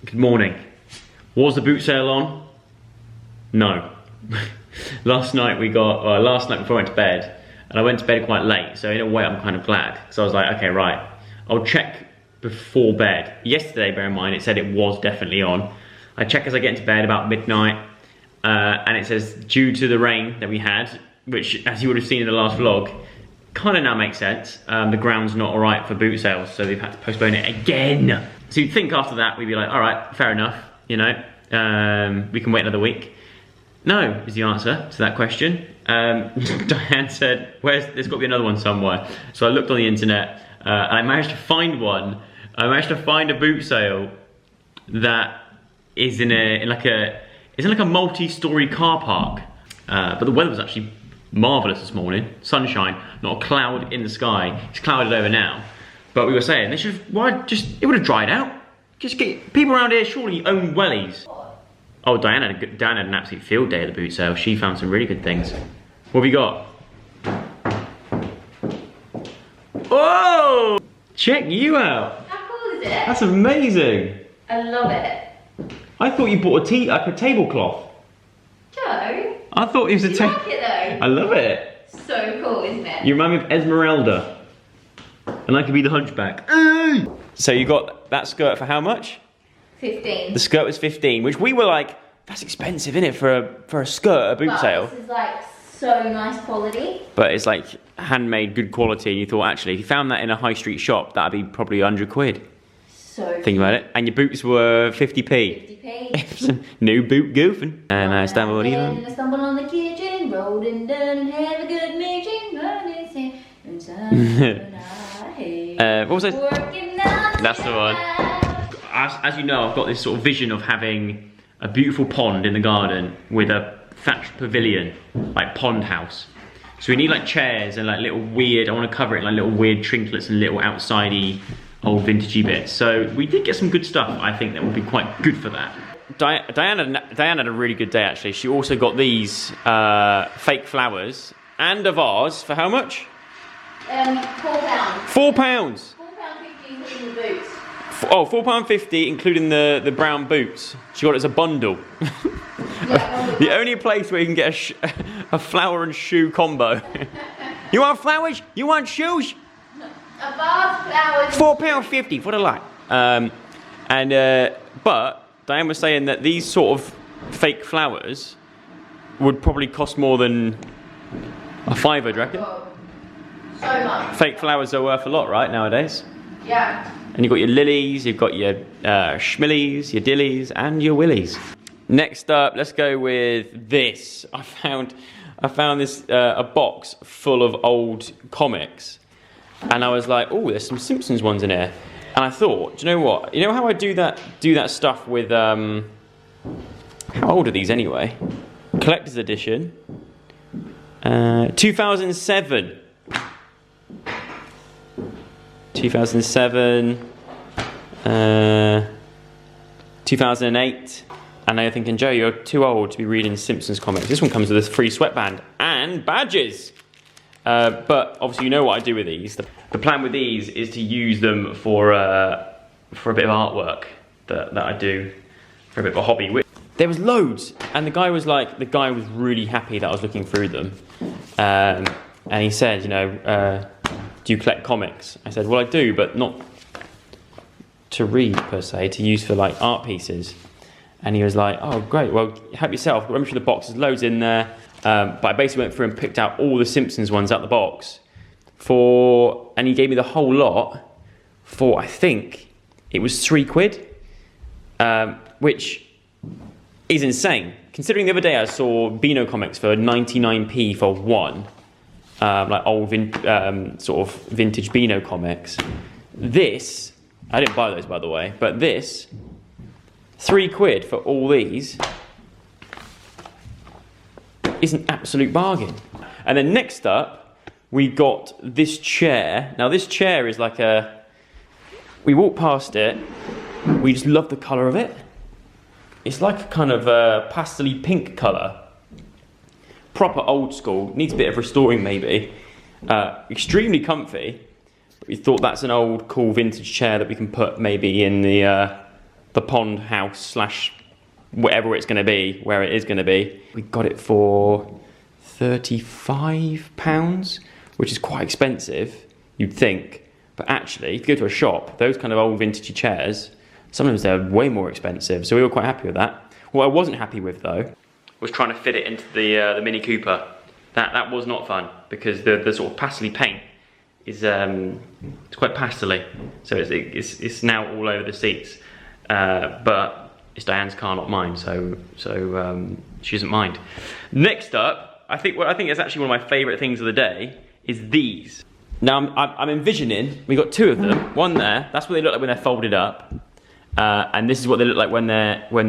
Good morning. Was the boot sale on? No. Last night before I went to bed, and I went to bed quite late, so in a way I'm kind of glad. So I was like, okay, right, I'll check before bed. Yesterday, bear in mind, it said it was definitely on. I check as I get into bed about midnight, and it says due to the rain that we had, which as you would have seen in the last vlog, kind of now makes sense. The ground's not alright for boot sales, so they've had to postpone it again. So you'd think after that we'd be like, alright, fair enough, you know, we can wait another week. No, is the answer to that question. Diane said, there's got to be another one somewhere. So I looked on the internet, and I managed to find one. I managed to find a boot sale that is in like a multi-story car park. But the weather was actually marvellous this morning. Sunshine, not a cloud in the sky. It's clouded over now. But we were saying, they should it would have dried out. Just get people around here surely own wellies. Oh, Diane had an absolute field day at the boot sale. She found some really good things. What have you got? Oh! Check you out. How cool is it? That's amazing. I love it. I thought you bought a tablecloth. Joe? I thought it was Do you like it though? I love it. So cool, isn't it? You remind me of Esmeralda. And I could be the hunchback. So you got that skirt for how much? 15. The skirt was 15, which we were like, that's expensive, isn't it, for a skirt, a boot sale? This is like so nice quality. But it's like handmade, good quality, and you thought, actually, if you found that in a high street shop, that'd be probably 100 quid. So Think about it. And your boots were 50p. 50p. New boot goofing. And I stumbled I stumbled on the kitchen, rolled and done, and have a good meeting, running, what was it? Working out. That's the one. As you know, I've got this sort of vision of having a beautiful pond in the garden with a thatched pavilion, like pond house. So we need like chairs and like little weird, I want to cover it like little weird trinkets and little outsidey old vintagey bits. So we did get some good stuff, I think, that would be quite good for that. Diane had a really good day actually. She also got these fake flowers and a vase for how much? £4. £4. £4.50 including the boots. Oh, £4.50 including the brown boots. She got it as a bundle. Yeah, The only place where you can get a flower and shoe combo. You want flowers? You want shoes? A vase, flowers. £4.50 for the lot. But Diane was saying that these sort of fake flowers would probably cost more than a £5, do you reckon? So much. Fake flowers are worth a lot, right, nowadays? Yeah. And you've got your lilies, you've got your schmillies, your dillies, and your willies. Next up, let's go with this. I found this a box full of old comics, and I was like, oh, there's some Simpsons ones in here. And I thought, do you know what? You know how I do that stuff with how old are these anyway? Collector's edition, 2007. 2007, 2008, and now you're thinking, Joe, you're too old to be reading Simpsons comics. This one comes with a free sweatband and badges. But obviously you know what I do with these. The plan with these is to use them for a bit of artwork that I do, for a bit of a hobby. There was loads, and the guy was really happy that I was looking through them. And he said, you know, do you collect comics? I said, well, I do, but not to read per se, to use for like art pieces. And he was like, oh, great, well, help yourself. Remember through the box, there's loads in there. But I basically went through and picked out all the Simpsons ones out the box and he gave me the whole lot for, I think, it was £3, which is insane. Considering the other day I saw Beano comics for 99p for one. Like old sort of vintage Beano comics. This, I didn't buy those by the way, but this, £3 for all these is an absolute bargain. And then next up, we got this chair. Now this chair is like we walked past it, we just love the colour of it. It's like a kind of pastel-y pink colour. Proper old school, needs a bit of restoring maybe. Extremely comfy, but we thought that's an old cool vintage chair that we can put maybe in the the pond house slash whatever it's going to be, where it is going to be. We got it for £35, which is quite expensive, you'd think. But actually, if you go to a shop, those kind of old vintagey chairs, sometimes they're way more expensive. So we were quite happy with that. What I wasn't happy with though, was trying to fit it into the Mini Cooper. That was not fun, because the sort of pastely paint is it's quite pastely, so it's now all over the seats. But it's Diane's car, not mine, so she doesn't mind. Next up, I think it's actually one of my favourite things of the day is these. Now I'm envisioning, we got two of them. One there, that's what they look like when they're folded up, and this is what they look like when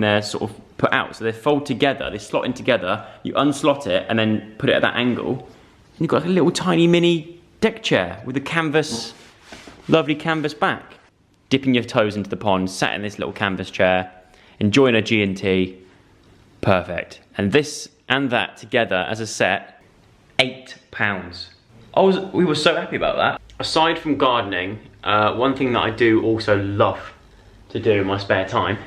they're sort of put out. So they fold together, they slot in together. You unslot it and then put it at that angle. And you've got like a little tiny mini deck chair with a canvas, lovely canvas back. Dipping your toes into the pond, sat in this little canvas chair, enjoying a G&T. Perfect. And this and that together as a set, £8. We were so happy about that. Aside from gardening, one thing that I do also love to do in my spare time,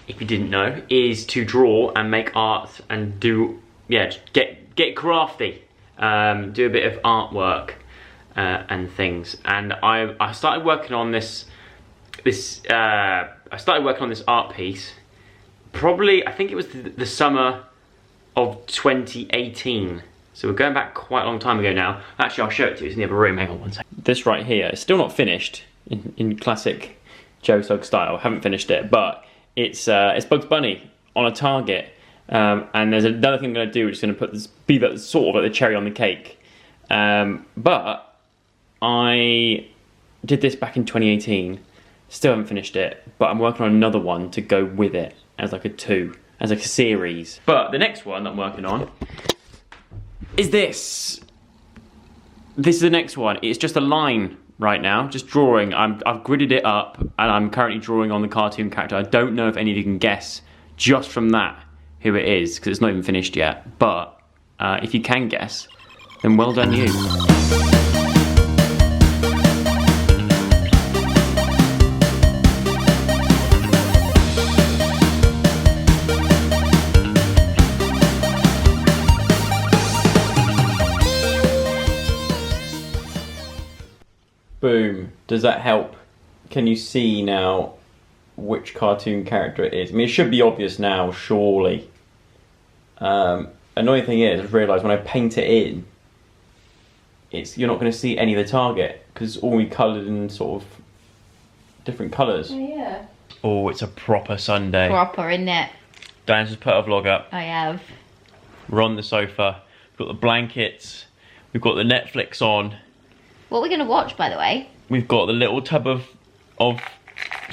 if you didn't know, is to draw and make art and do, yeah, get crafty. Do a bit of artwork and things. And I started working on this art piece probably, I think it was the summer of 2018. So we're going back quite a long time ago now. Actually, I'll show it to you. It's in the other room. Hang on one second. This right here, it's still not finished in classic Joe Sugg style. I haven't finished it, but it's Bugs Bunny on a target. And there's another thing I'm going to do, which is going to put this, be that sort of like the cherry on the cake. But I did this back in 2018. Still haven't finished it, but I'm working on another one to go with it as like as like a series. But the next one that I'm working on is this. This is the next one. It's just a line right now, just drawing. I've gridded it up, and I'm currently drawing on the cartoon character. I don't know if any of you can guess just from that who it is, because it's not even finished yet. But if you can guess, then well done you. Boom. Does that help? Can you see now which cartoon character it is? I mean, it should be obvious now, surely. Annoying thing is, I've realised when I paint it in, you're not going to see any of the target, because it's all coloured in sort of different colours. Oh, yeah. Oh, it's a proper Sunday. Proper, isn't it? Diane's just put a vlog up. I have. We're on the sofa. We've got the blankets. We've got the Netflix on. What are we going to watch, by the way? We've got the little tub of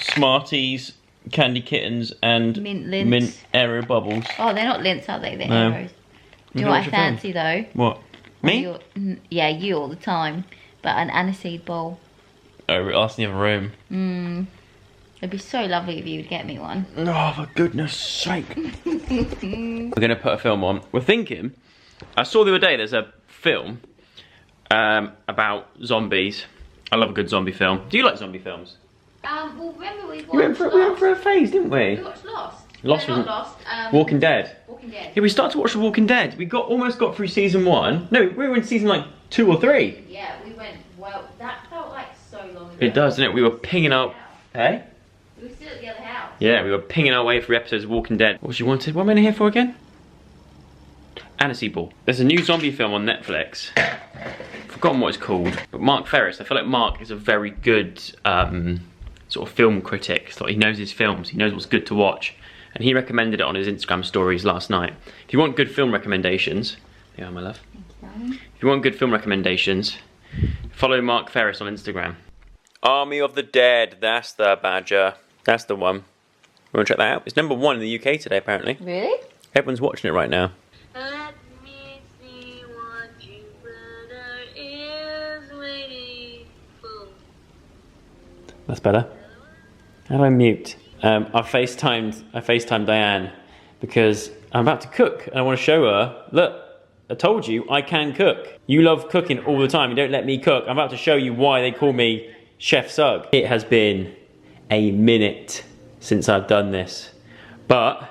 Smarties, candy kittens, and mint Aero bubbles. Oh, they're not lints, are they? They're No. arrows. Do you know what I fancy, though? What? Me? Yeah, you all the time. But an aniseed bowl. Oh, that's in the other room. It'd be so lovely if you would get me one. Oh, for goodness sake. We're going to put a film on. We're thinking, I saw the other day there's a film about zombies. I love a good zombie film. Do you like zombie films? Well, remember we We went for a phase, didn't we? We watched Lost. Lost No, was not Lost. Walking Dead. Walking Dead. Yeah, we started to watch The Walking Dead. We almost got through season 1. No, we were in season like 2 or 3. Yeah, we went, well, that felt like so long ago. It does, doesn't it? We were pinging out. Hey? We were still at the other house. Yeah, we were pinging our way through episodes of Walking Dead. What you wanted? What am I in here for again? Aniseed ball. There's a new zombie film on Netflix. Forgotten what it's called. But Mark Ferris. I feel like Mark is a very good sort of film critic. So he knows his films. He knows what's good to watch. And he recommended it on his Instagram stories last night. If you want good film recommendations, there you are, my love. If you want good film recommendations, follow Mark Ferris on Instagram. Army of the Dead. That's the badger. That's the one. We want to check that out. It's #1 in the UK today, apparently. Really? Everyone's watching it right now. Let me see what Jupiter is waiting for. That's better. How do I mute? I FaceTimed Dianne because I'm about to cook and I want to show her, look, I told you I can cook. You love cooking all the time. You don't let me cook. I'm about to show you why they call me Chef Sugg. It has been a minute since I've done this. But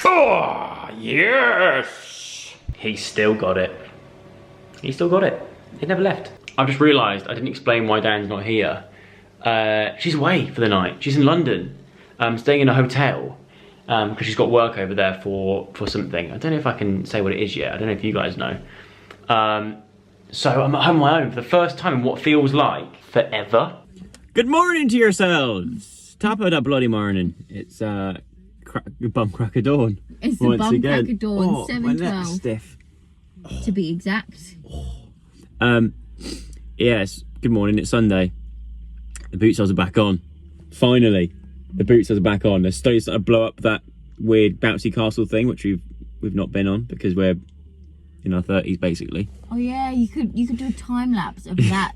oh, yes! He's still got it. He's still got it. He never left. I've just realised I didn't explain why Dianne's not here. She's away for the night. She's in London, staying in a hotel because she's got work over there for something. I don't know if I can say what it is yet. I don't know if you guys know. So I'm at home on my own for the first time in what feels like forever. Good morning to yourselves. Top of the bloody morning. It's bum crack of dawn. It's the bum crack of dawn, Oh, 7:12 stiff. to be exact. Yes, good morning, it's Sunday. The Bootsales are back on. Finally, the Bootsales are back on. They're starting to blow up that weird bouncy castle thing, which we've not been on because we're in our 30s basically. Oh yeah, you could do a time lapse of that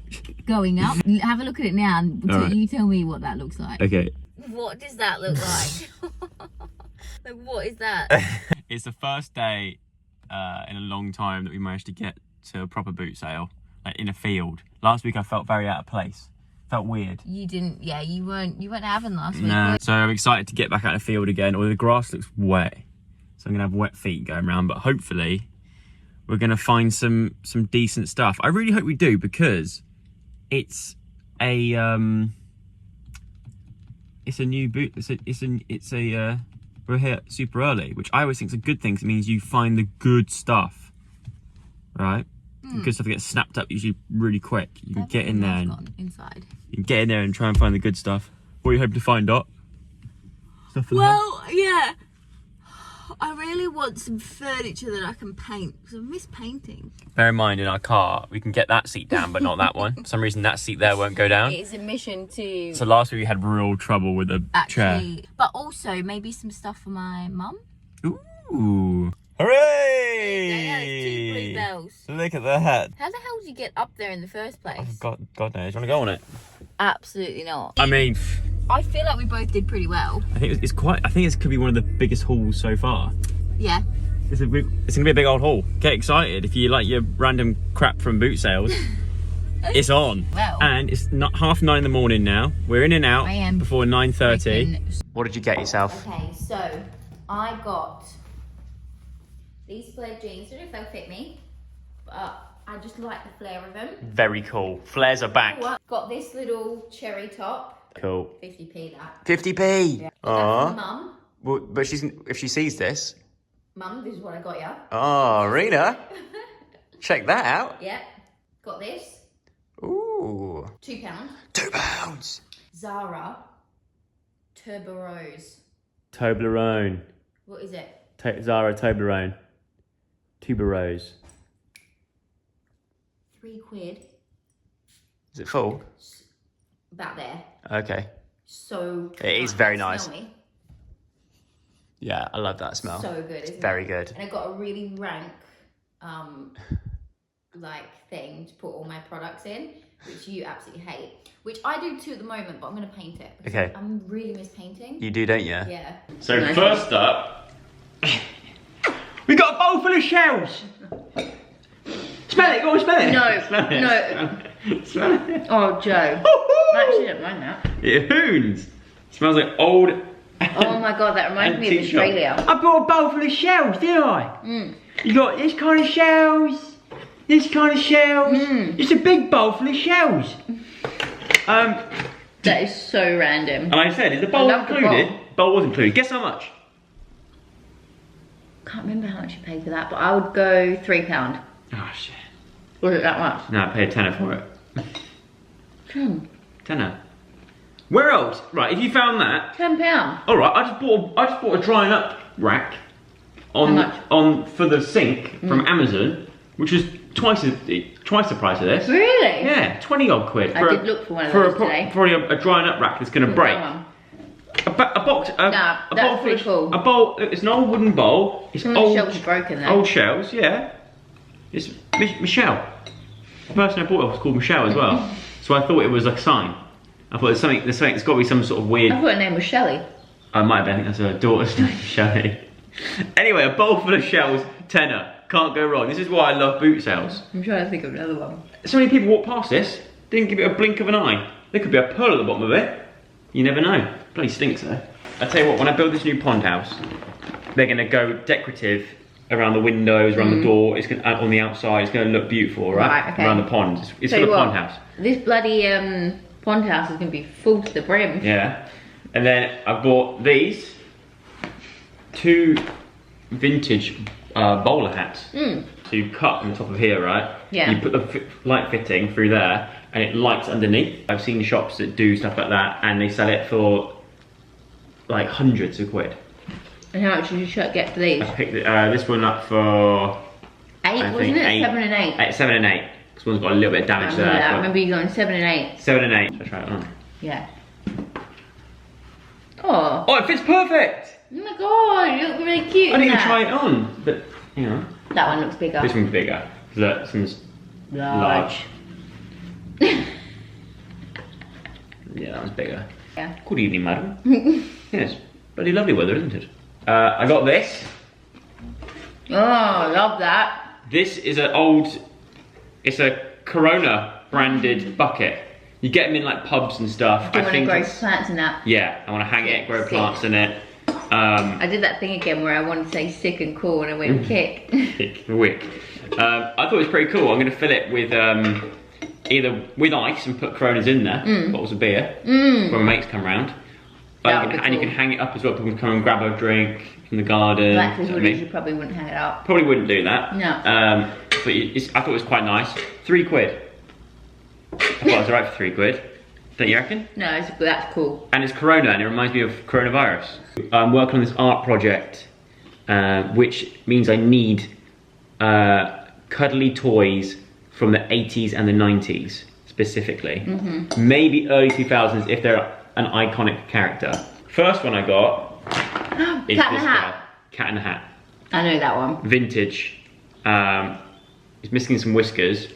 going up. Have a look at it now and you tell me what that looks like. Okay. What does that look like? Like, what is that? It's the first day in a long time that we managed to get to a proper boot sale, like in a field. Last week I felt very out of place. Felt weird. You didn't, yeah, you weren't having last week. No. So I'm excited to get back out in the field again, although the grass looks wet. So I'm gonna have wet feet going around, but hopefully we're gonna find some decent stuff. I really hope we do because it's a new boot. We're here super early, which I always think is a good thing because it means you find the good stuff, right? The good stuff gets snapped up usually really quick. You can get in there and inside. you can get in there and try and find the good stuff. What are you hoping to find, Dot? Stuff for the house? Well, yeah. I really want some furniture that I can paint because I miss painting. Bear in mind, in our car, we can get that seat down, but not that one. For some reason, that seat there won't go down. It's a mission to... So last week we had real trouble with the chair. But also, maybe some stuff for my mum. Ooh. Hooray! That has 2 blue bells. Look at that. How the hell did you get up there in the first place? God knows. Do you want to go on it? Absolutely not. I mean... I feel like we both did pretty well. I think it's quite... I think this could be one of the biggest hauls so far. Yeah. It's going to be a big old haul. Get excited. If you like your random crap from boot sales, it's on. Well. And it's not 9:30 in the morning now. We're in and out before 9:30. What did you get yourself? Okay, so I got these flared jeans. I don't know if they'll fit me, but I just like the flare of them. Very cool. Flares are back. Got this little cherry top. Cool. 50p that. 50p? Yeah. Got that from Mum. Well, but if she sees this... Mum, this is what I got ya. Oh, Rena. Check that out. Yeah. Got this. Ooh. £2. £2. Zara. Tuberose. Toblerone. What is it? Zara Toblerone. Tuberose. £3. Is it full? About there. Okay. So it is very nice. Smell me. Yeah, I love that smell. So good, isn't it? Very good. And I got a really rank like thing to put all my products in, which you absolutely hate. Which I do too at the moment, but I'm gonna paint it. Okay. I really miss painting. You do, don't you? Yeah. So first up, we got a bowl full of shells. Smell it, go on, smell it. No, smell it. no. Smell it. Oh, Joe. I actually don't mind that. It hoons. Smells like old. Oh my god, that reminds me of Australia. I bought a bowl full of shells, didn't I? Mm. You got this kind of shells, this kind of shells. It's a big bowl full of shells. That is so random. And I said, is the bowl included? Bowl was included. Guess how much? Can't remember how much you paid for that, but I would go £3. Oh shit. Was it that much? No, I paid a tenner for it. Tenner. Where else? Right, if you found that. £10. All right, I just bought a drying up rack on for the sink from Amazon, which was twice the price of this. Really? Yeah, 20 odd quid. I did look for one of those today. For a drying up rack that's going to break. A box. That's pretty cool. A bowl. It's an old wooden bowl. It's some old. Shells are broken though. Old shells, yeah. It's Michelle. The person I bought it was called Michelle as well. So I thought it was like a sign. I thought there's got to be some sort of weird... I thought her name was Shelley. I might have been, I think that's her daughter's name, Shelley. Anyway, a bowl full of shells, tenner. Can't go wrong. This is why I love boot sales. I'm trying to think of another one. So many people walk past this, didn't give it a blink of an eye. There could be a pearl at the bottom of it. You never know. Bloody stinks though. I tell you what, when I build this new pond house, they're going to go decorative around the windows, around the door. It's going on the outside. It's going to look beautiful, right? Okay. Around the pond. It's for the pond house. This bloody pond house is going to be full to the brim. Yeah. And then I bought these 2 vintage bowler hats. So you cut on the top of here, right? Yeah. You put the light fitting through there, and it lights underneath. I've seen shops that do stuff like that, and they sell it for like hundreds of quid. And how much did you get for these? I picked this one up for 8, wasn't it? 7 and 8. 7 and 8. This one's got a little bit of damage there. I remember you going 7 and 8. 7 and 8. Should I try it on? Yeah. Oh. Oh, it fits perfect! Oh my god, you look really cute. I didn't even try it on, but you know. That one looks bigger. This one's bigger. Look, this one's large. Yeah, that one's bigger. Yeah. Good evening, madam. Yes, bloody lovely weather, isn't it? I got this. Oh, I love that. This is it's a Corona branded bucket. You get them in like pubs and stuff. Do you want to grow plants in that? Yeah, I want to hang it, grow Sick. plants in it. I did that thing again where I wanted to say sick and cool and I went kick. Wick. I thought it was pretty cool. I'm going to fill it with either with ice and put Coronas in there, bottles of beer, when my mates come round. And you can hang it up as well. People can come and grab a drink from the garden. Black you probably wouldn't hang it up. Probably wouldn't do that. No. But I thought it was quite nice. 3 quid. I thought it was alright for 3 quid. Don't you reckon? No, that's cool. And it's Corona, and it reminds me of coronavirus. I'm working on this art project, which means I need cuddly toys from the 80s and the 90s, specifically. Maybe early 2000s if they're an iconic character. First one I got is Cat in this the Hat. guy. Cat in the Hat. I know that one. Vintage. He's missing some whiskers,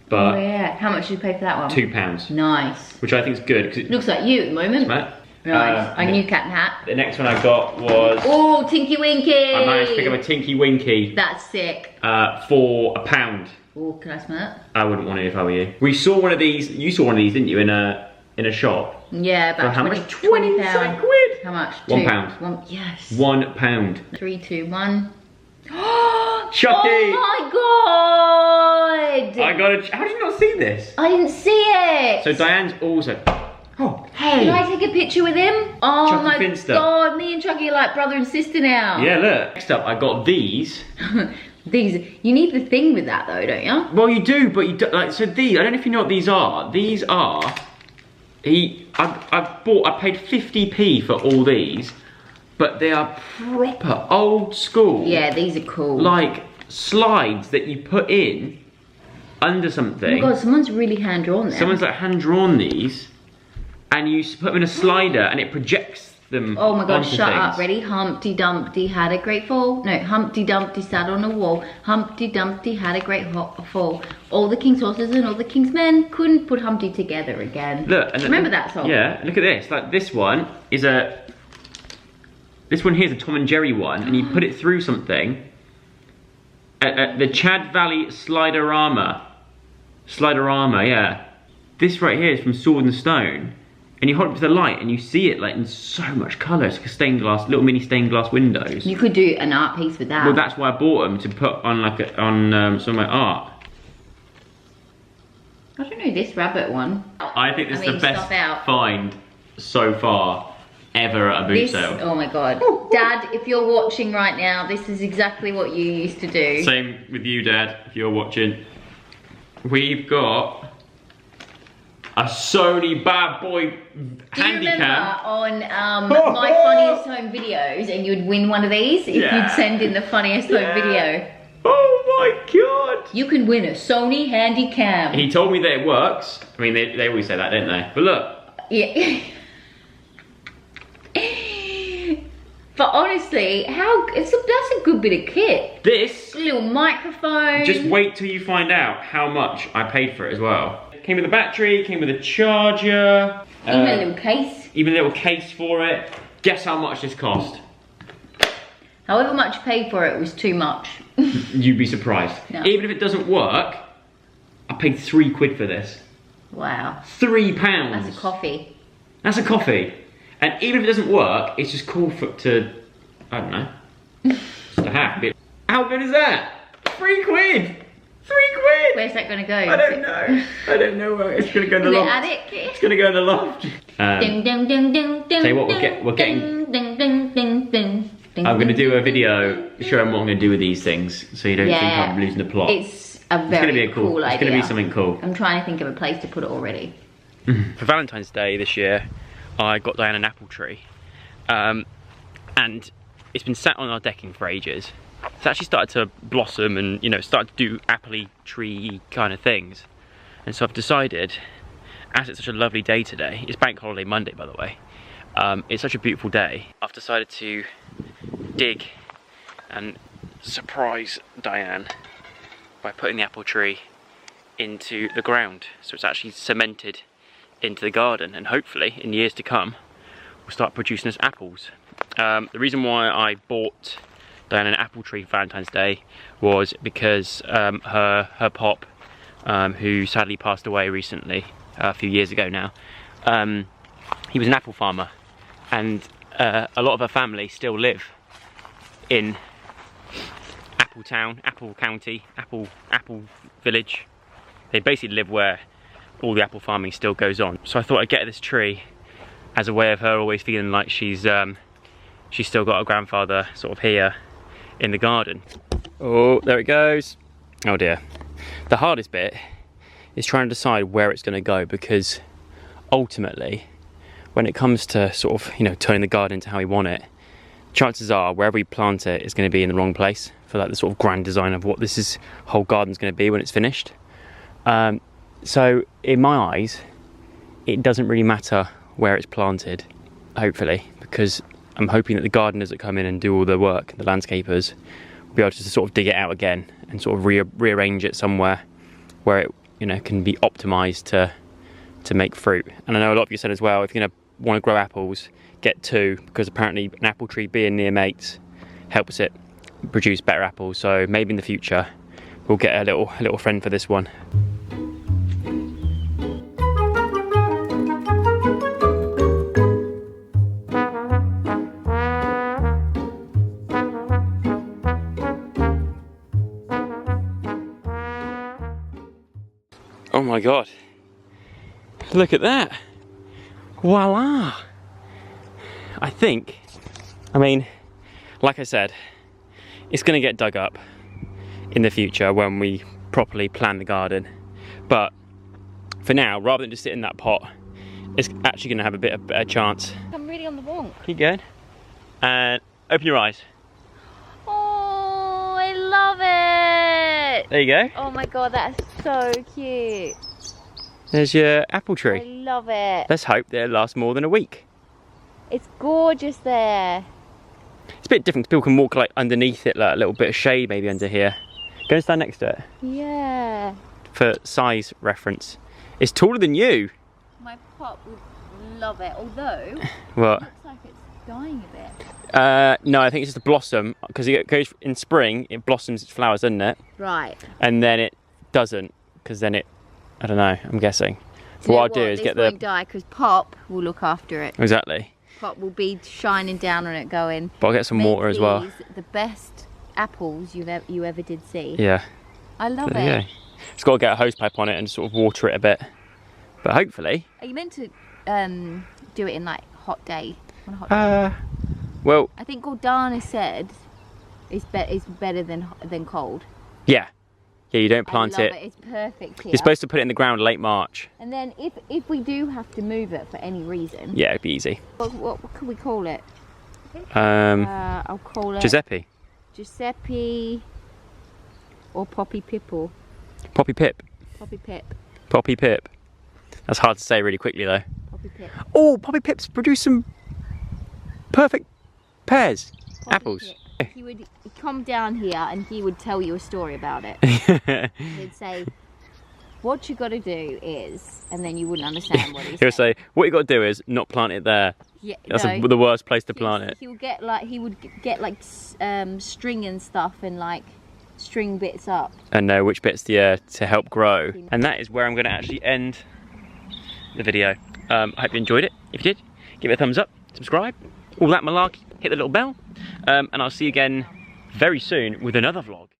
but Oh yeah. How much did you pay for that one? £2, Nice. which I think is good. Cause Looks like you at the moment. Right? Nice. I knew Cat in the Hat. The next one I got was Oh, Tinky Winky. I managed to pick up a Tinky Winky That's sick. for £1. Oh, can I smell it? I wouldn't want it if I were you. We saw one of these. You saw one of these, didn't you, in a shop? Yeah, For about how 20, much? 20 27 pound. quid. How much? £1. One, yes. £1. 3, 2, 1. Chucky! Oh my god! I got a. How did you not see this? I didn't see it. So Diane's also. Oh, hey! Can I take a picture with him? Oh Chucky my Finster. god, me and Chucky are like brother and sister now. Yeah, look. Next up, I got these. These, you need the thing with that though, don't you? Well, you do, but you don't, like. So these, I don't know if you know what these are. These are. I paid 50p for all these, but they are proper old school. Yeah, these are cool. Like slides that you put in under something. Oh my god, someone's really hand drawn them. Someone's like hand drawn these, and you put them in a slider, and it projects them. Oh my god, onto shut things. up. Ready? Humpty Dumpty had a great fall. No, Humpty Dumpty sat on a wall. Humpty Dumpty had a great fall. All the king's horses and all the king's men couldn't put Humpty together again. Look, and remember that song? Yeah, look at this. Like this one is a. This one here's a Tom and Jerry one, and you put it through something. The Chad Valley Sliderama. Sliderama, yeah. This right here is from Sword and Stone. And you hold it to the light and you see it like in so much colour. It's like a stained glass, little mini stained glass windows. You could do an art piece with that. Well, that's why I bought them, to put on like on some of my art. I don't know this rabbit one. I think this is the stop best out. find so far ever at a boot This, sale. oh my god. Dad, if you're watching right now, this is exactly what you used to do. Same with you, Dad, if you're watching. We've got a Sony bad boy Do you remember Handycam. on my funniest home videos, and you'd win one of these if Yeah. you'd send in the funniest Yeah. home video? Oh my god! You can win a Sony Handycam. He told me that it works. I mean, they always say that, don't they? But look. Yeah. But honestly, that's a good bit of kit. This, A little microphone. just wait till you find out how much I paid for it as well. Came with a battery, came with a charger. Even a little case. Even a little case for it. Guess how much this cost? However much you paid for it was too much. You'd be surprised. No. Even if it doesn't work, I paid 3 quid for this. Wow. £3. That's a coffee. That's a coffee. And even if it doesn't work, it's just cool to, I don't know, just to have. How good is that? £3 quid! £3 quid! Where's that gonna go? I don't know. I don't know where it's gonna go in the loft. Attic? It's gonna go in the loft. Ding ding ding ding ding. Tell you what, we're getting. Ding ding ding ding. I'm gonna do a video showing what I'm gonna do with these things, so you don't think I'm losing the plot. It's a very cool idea. It's gonna be something cool. I'm trying to think of a place to put it already. For Valentine's Day this year, I got Dianne an apple tree, and it's been sat on our decking for ages. It's actually started to blossom and, you know, started to do apple tree kind of things. And so I've decided, as it's such a lovely day today, it's Bank Holiday Monday by the way, it's such a beautiful day, I've decided to dig and surprise Dianne by putting the apple tree into the ground. So it's actually cemented into the garden, and hopefully in years to come we'll start producing us apples. The reason why I bought Dianne an apple tree for Valentine's Day was because her pop, who sadly passed away recently, a few years ago now, he was an apple farmer, and a lot of her family still live in Apple Town, Apple County, Apple Village. They basically live where all the apple farming still goes on. So I thought I'd get her this tree as a way of her always feeling like she's still got her grandfather sort of here in the garden. Oh, there it goes. Oh dear. The hardest bit is trying to decide where it's going to go, because ultimately when it comes to sort of, you know, turning the garden into how we want it, chances are wherever we plant it is going to be in the wrong place for like the sort of grand design of what this whole garden's going to be when it's finished. So in my eyes it doesn't really matter where it's planted, hopefully, because I'm hoping that the gardeners that come in and do all the work, the landscapers, will be able to sort of dig it out again and sort of rearrange it somewhere where it, you know, can be optimised to make fruit. And I know a lot of you said as well, if you're going to want to grow apples, get two, because apparently an apple tree being near mates helps it produce better apples. So maybe in the future we'll get a little friend for this one. Oh my god, look at that, voila. I mean, like I said, it's going to get dug up in the future when we properly plan the garden, but for now, rather than just sit in that pot, it's actually going to have a bit of a better chance. I'm really on the wonk. Keep going, and open your eyes. Oh, I love it. There you go. Oh my god, that's so cute. There's your apple I tree. love it. Let's hope that it lasts more than a week. It's gorgeous there. It's a bit different, people can walk like underneath it, like a little bit of shade maybe under here. Go and stand next to it. Yeah. For size reference. It's taller than you. My pop would love it, although What? it looks like it's dying a bit. No, I think it's just a blossom, because it goes in spring, it blossoms its flowers, doesn't it? Right. And then it doesn't, because then it, I don't know, I'm guessing. So what I'll do is get the... This won't die, because Pop will look after it. Exactly. Pop will be shining down on it going, But I'll get some water as well. these the best apples you ever did see. Yeah. I love There it. you go. Just got to get a hose pipe on it and sort of water it a bit. But hopefully... Are you meant to do it in like hot day? On a hot day? Well... I think Gordana said it's better than cold. Yeah. Yeah, you don't plant I love it. It's perfect here. You're supposed to put it in the ground late March. And then if we do have to move it for any reason, Yeah, it'd be easy. what could we call it? I'll call it Giuseppe or Poppy Pipple. Poppy Pip. Poppy Pip. Poppy Pip. That's hard to say really quickly though. Poppy Pip. Oh, Poppy Pips produce some perfect pears. Poppy Apples. Pip. He would come down here and he would tell you a story about it. He'd say, what you got to do is, and then you wouldn't understand what he's He'll say, what you got to do is not plant it there. Yeah, That's no. the worst place to plant it. He would get like string and stuff and like string bits up. And know which bits to help grow. And that is where I'm going to actually end the video. I hope you enjoyed it. If you did, give it a thumbs up, subscribe, all that malarkey, hit the little bell, and I'll see you again very soon with another vlog.